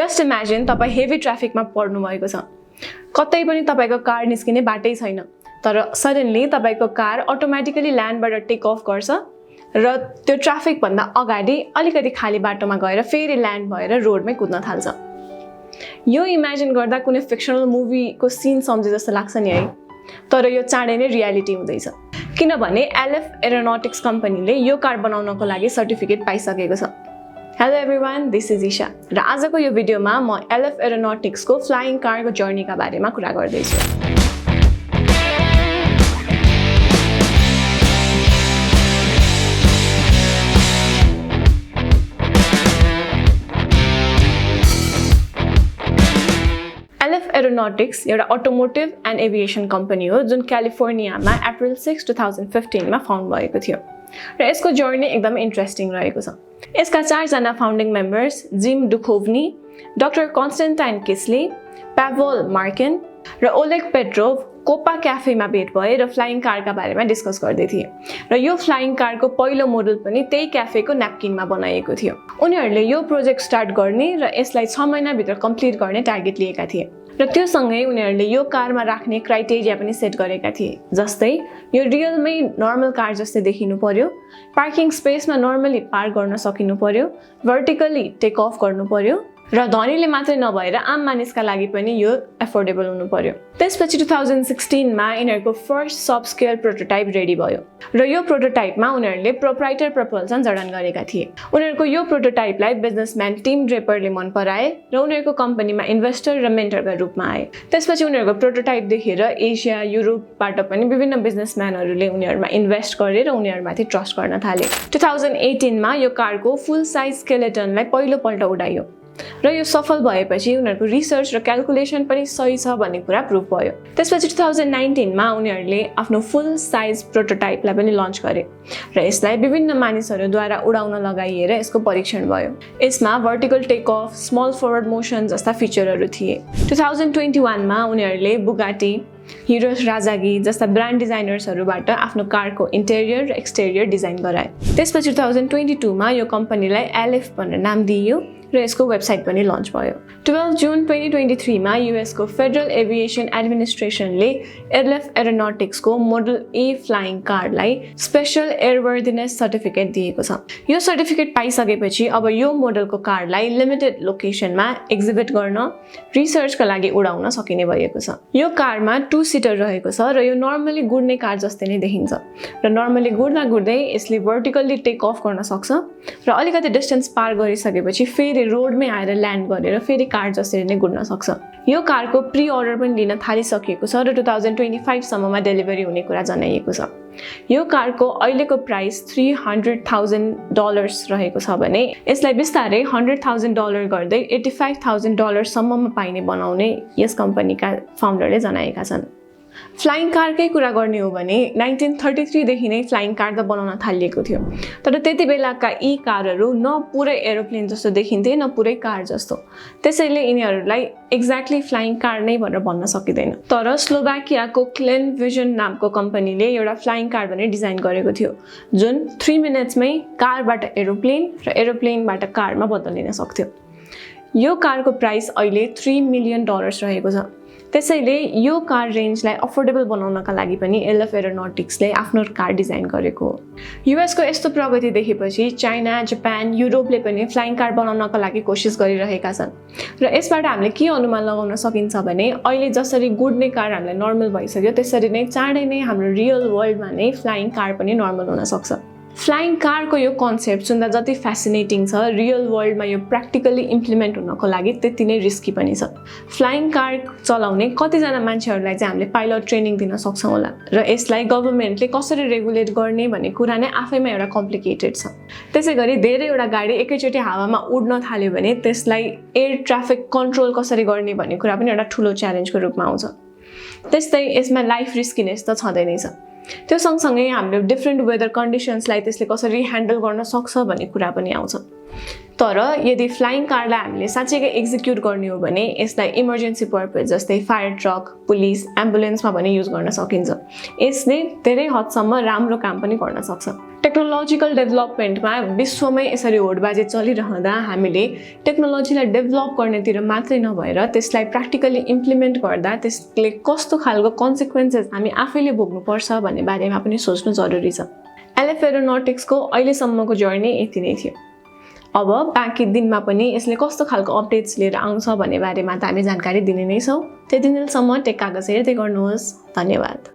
just imagine तपाई heavy ट्राफिकमा पर्नु भएको छ कतै पनि तपाईको कार निस्किने बाटै छैन तर सडनली तपाईको कार अटोमेटिकली ल्यान्डबाट टेक अफ गर्छ र त्यो ट्राफिक भन्दा अगाडि अलिकति खाली बाटोमा गएर फेरि ल्यान्ड भएर रोडमै कुद्न थाल्छ यो इमेजिन गर्दा कुनै फिक्सनल मुभीको सीन सम्झे जस्तो लाग्छ नि है तर यो चाँडै नै रियालिटी हुँदैछ किनभने ALEF एरोनॉटिक्स कम्पनीले यो कार बनाउनको लागि सर्टिफिकेट पाइसकेको छ hello everyone this is Isha र आजको यो भिडियोमा म ALEF एरोनॉटिक्स को फ्लाइङ कारको जर्नीका बारेमा कुरा गर्दै छु ALEF एरोनॉटिक्स एउटा अटोमोटिभ एन्ड एभिएसन कम्पनी हो जुन क्यालिफोर्नियामा अप्रिल 6, 2015 मा फाउन्ड भएको थियो र यसको जर्नी एकदमै इन्ट्रेस्टिङ रहेको छ यसका 4 जना founding members gym डुखोभनी, doctor कन्स्टेन्टाइन Kisli, पाभल मार्किन र ओलेग पेट्रोभ कोपा क्याफेमा भेट भए र फ्लाइङ कारका बारेमा डिस्कस गर्दै थिए र यो फ्लाइङ कारको पहिलो मोडल पनि त्यही क्याफेको न्यापकिनमा बनाइएको थियो उनीहरूले यो प्रोजेक्ट स्टार्ट गर्ने र यसलाई 6 महिनाभित्र कम्प्लिट गर्ने टार्गेट लिएका थिए र त्यो सँगै उनीहरूले यो कारमा राख्ने क्राइटेरिया पनि सेट गरेका थिए जस्तै यो रियलमै नर्मल कार जस्तै देखिनु पर्यो पार्किङ स्पेसमा नर्मली पार्क गर्न सकिनु पर्यो भर्टिकली टेक अफ गर्नु पर्यो र धनीले मात्रै नभएर आम मानिसका लागि पनि यो एफोर्डेबल हुनु पर्यो त्यसपछि 2016 मा यिनीहरूको फर्स्ट सब स्केल प्रोटोटाइप रेडी भयो र यो प्रोटोटाइपमा उनीहरूले प्रोप्राइटर प्रपोजल जडान गरेका थिए उनीहरूको यो प्रोटोटाइपलाई बिजनेसम्यान टिम ड्रेपरले मन पराए र उनीहरूको कम्पनीमा इन्भेस्टर र मेन्टरका रूपमा आए त्यसपछि उनीहरूको प्रोटोटाइप देखेर एसिया युरोपबाट पनि विभिन्न बिजनेसम्यानहरूले उनीहरुमा इन्भेस्ट गरे र उनीहरुमाथि ट्रस्ट गर्न थाले 2018 मा यो कारको फुल साइज स्केलेटनलाई पहिलो पल्ट उडाइयो र यो सफल भएपछि उनीहरूको रिसर्च र क्याल्कुलेसन पनि सही छ भन्ने कुरा प्रुफ भयो त्यसपछि 2019 मा उनीहरूले आफ्नो फुल साइज प्रोटोटाइपलाई पनि लन्च गरे र यसलाई विभिन्न मानिसहरूद्वारा उडाउन लगाइएर यसको परीक्षण भयो यसमा vertical take off small forward motion जस्ता फिचरहरू थिए 2021 मा उनीहरूले बुगाटी हिरो राजागी जस्ता ब्रान्ड डिजाइनर्सहरूबाट आफ्नो कारको इन्टेरियर र एक्सटेरियर डिजाइन गराए त्यसपछि 2022 मा यो कम्पनीलाई ALEF भनेर नाम दिइयो र यसको वेबसाइट पनि लन्च भयो 12 जुन 2023 मा यूएस को फेडरल एभिएसन एडमिनिस्ट्रेसनले ALEF एरोनॉटिक्स को मोडल ए फ्लाइङ कारलाई स्पेशल एयरवर्दिनेस सर्टिफिकेट दिएको छ यो सर्टिफिकेट पाइसकेपछि अब यो मोडलको कारलाई लिमिटेड लोकेसनमा एक्जिबिट गर्न रिसर्चका लागि उडाउन सकिने भएको छ यो कारमा 2 सिटर रहेको छ र यो नर्मली गुड्ने कार जस्तै नै देखिन्छ र नर्मली गुड्दा गुड्दै यसले भर्टिकली टेक अफ गर्न सक्छ र अलिकति डिस्टेन्स पार गरिसकेपछि फेरि रोडमै आएर ल्यान्ड गरेर फेरि कार जसरी नै गुड्न सक्छ यो कारको प्री अर्डर पनि लिन थालिसकेको छ र 2025 सम्ममा डेलिभरी हुने कुरा जनाइएको छ यो कारको अहिलेको प्राइस $300,000 रहेको छ भने यसलाई बिस्तारै $100,000 गर्दै $85,000 सम्ममा पाइने बनाउने यस कम्पनीका फाउन्डरले जनाएका छन् फ्लाइङ कारकै कुरा गर्ने हो भने 1933 देखि नै फ्लाइङ कार त बनाउन थालिएको थियो तर त्यति बेलाका यी कारहरू न पुरै एरोप्लेन जस्तो देखिन्थे न पुरै कार जस्तो त्यसैले यिनीहरूलाई एक्ज्याक्टली फ्लाइङ कार नै भनेर भन्न सकिदैन तर स्लोभाकियाको क्लेन भिजन नामको कम्पनीले एउटा फ्लाइङ कार भने डिजाइन गरेको थियो जुन 3 मिनेट्समै कारबाट एरोप्लेन र एरोप्लेनबाट कारमा बदलिन सक्थ्यो यो कारको प्राइस अहिले $3 मिलियन रहेको छ त्यसैले यो कार रेन्जलाई अफोर्डेबल बनाउनका लागि पनि ALEF एरोनॉटिक्सले आफ्नो कार डिजाइन गरेको हो यूएस को यस्तो प्रगति देखेपछि चाइना जापान युरोपले पनि फ्लाइङ कार बनाउनका लागि कोसिस गरिरहेका छन् र यसबाट हामीले के अनुमान लगाउन सकिन्छ भने अहिले जसरी गुड्ने कार हामीलाई नर्मल भइसक्यो त्यसरी नै चाँडै नै हाम्रो रियल वर्ल्डमा नै फ्लाइङ कार पनि नर्मल हुन सक्छ फ्लाइङ कारको यो कन्सेप्ट सुन्दा जति फ्यासिनेटिङ छ रियल वर्ल्डमा यो प्र्याक्टिकली इम्प्लिमेन्ट हुनको लागि त्यति नै रिस्की पनि छ फ्लाइङ कार चलाउने कतिजना मान्छेहरूलाई चाहिँ हामीले पाइलट ट्रेनिङ दिन सक्छौँ होला र यसलाई गभर्नमेन्टले कसरी रेगुलेट गर्ने भन्ने कुरा नै आफैमा एउटा कम्प्लिकेटेड छ त्यसैगरी धेरैवटा गाडी एकैचोटि हावामा उड्न थाल्यो भने त्यसलाई एयर ट्राफिक कन्ट्रोल कसरी गर्ने भन्ने कुरा पनि एउटा ठुलो च्यालेन्जको रूपमा आउँछ त्यस्तै यसमा लाइफ रिस्किनेस त छँदै नै छ त्यो सँगसँगै हामीले डिफरेन्ट वेदर कन्डिसन्सलाई त्यसले कसरी ह्यान्डल गर्न सक्छ भन्ने कुरा पनि आउँछ तर यदि फ्लाइङ कारलाई हामीले साँच्चैकै एक्जिक्युट गर्ने हो भने यसलाई इमर्जेन्सी पर्पज जस्तै फायर ट्रक पुलिस एम्बुलेन्समा पनि युज गर्न सकिन्छ यसले धेरै हदसम्म राम्रो काम पनि गर्न सक्छ टेक्नोलोजिकल डेभलपमेन्टमा विश्वमै यसरी होडबाजी चलिरहँदा हामीले टेक्नोलोजीलाई डेभलप गर्नेतिर मात्रै नभएर त्यसलाई प्र्याक्टिकली इम्प्लिमेन्ट गर्दा त्यसले कस्तो खालको कन्सिक्वेन्सेस हामी आफैले भोग्नुपर्छ भन्ने बारेमा पनि सोच्नु जरुरी छ ALEF एरोनॉटिक्सको अहिलेसम्मको जर्नी यति नै थियो अब बाँकी दिनमा पनि यसले कस्तो खालको अपडेट्स लिएर आउँछ भन्ने बारेमा त हामी जानकारी दिने नै छौं त्यति बेलसम्म टेक कागज हेर्दै गर्नुहोस् धन्यवाद